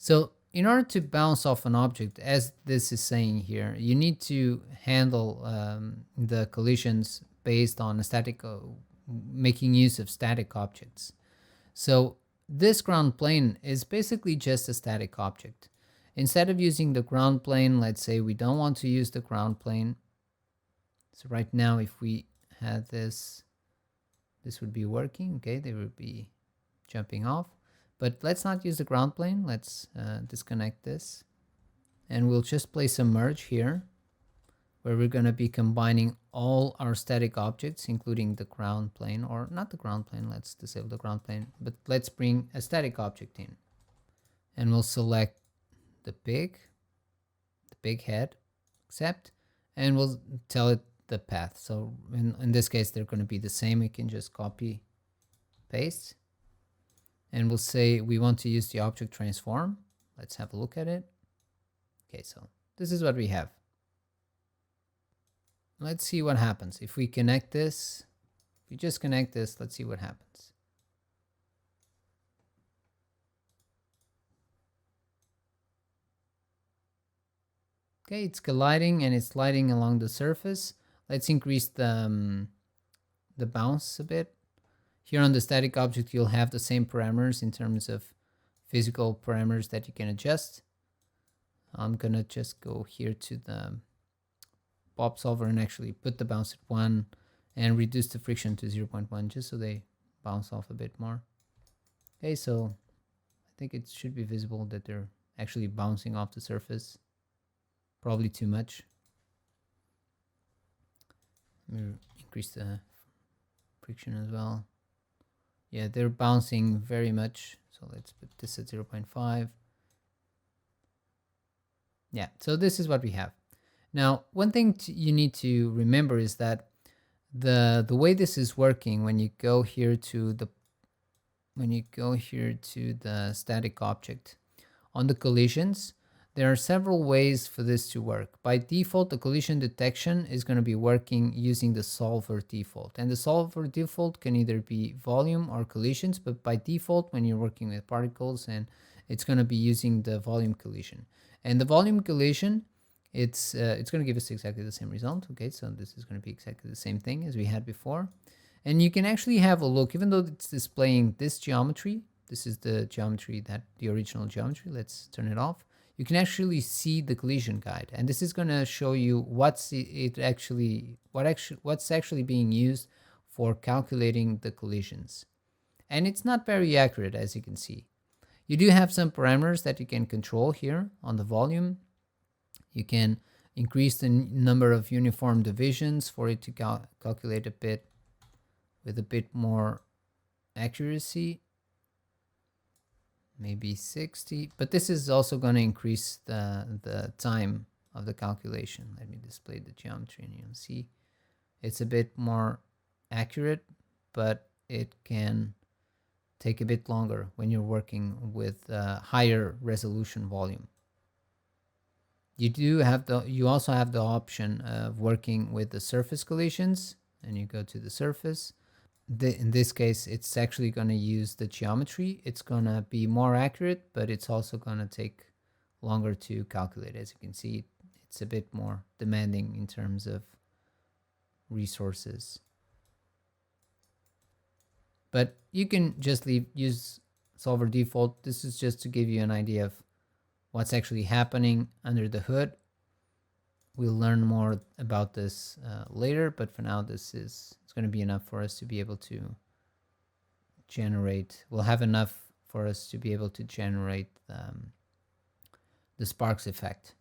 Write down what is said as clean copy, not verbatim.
So in order to bounce off an object, as this is saying here, you need to handle the collisions based on a static, making use of static objects. So this ground plane is basically just a static object. Instead of using the ground plane, let's say we don't want to use the ground plane. So right now, if we had this, this would be working. Okay, they would be jumping off. But let's not use the ground plane. Let's disconnect this. And we'll just place a merge here, where we're going to be combining all our static objects, including the ground plane, or not the ground plane. Let's disable the ground plane, but let's bring a static object in. And we'll select the big head, accept, and we'll tell it the path. So in this case, they're going to be the same. We can just copy, paste, and we'll say we want to use the object transform. Let's have a look at it. Okay, so this is what we have. Let's see what happens. If we connect this, if we just connect this, let's see what happens. Okay, it's colliding and it's sliding along the surface. Let's increase the bounce a bit. Here on the static object, you'll have the same parameters in terms of physical parameters that you can adjust. I'm gonna just go here to the pop solver and actually put the bounce at 1 and reduce the friction to 0.1 just so they bounce off a bit more. Okay, so I think it should be visible that they're actually bouncing off the surface. Probably too much. Let me increase the friction as well. Yeah, they're bouncing very much. So let's put this at 0.5. Yeah, so this is what we have. Now, one thing you need to remember is that the way this is working, when you go here to the static object on the collisions, there are several ways for this to work. By default, the collision detection is going to be working using the solver default. And the solver default can either be volume or collisions, but by default, when you're working with particles, and it's going to be using the volume collision. And the volume collision, it's going to give us exactly the same result. Okay, so this is going to be exactly the same thing as we had before. And you can actually have a look, even though it's displaying this geometry, this is the geometry, the original geometry. Let's turn it off. You can actually see the collision guide, and this is going to show you what's actually being used for calculating the collisions. And it's not very accurate, as you can see. You do have some parameters that you can control here on the volume. You can increase the number of uniform divisions for it to calculate a bit with a bit more accuracy. Maybe 60, but this is also going to increase the time of the calculation. Let me display the geometry and you'll see it's a bit more accurate, but it can take a bit longer when you're working with higher resolution volume. You also have the option of working with the surface collisions, and you go to the surface. In this case, it's actually going to use the geometry. It's going to be more accurate, but it's also going to take longer to calculate. As you can see, it's a bit more demanding in terms of resources. But you can just use solver default. This is just to give you an idea of what's actually happening under the hood. We'll learn more about this later, but for now, it's going to be enough for us to be able to generate. We'll have enough for us to be able to generate the sparks effect.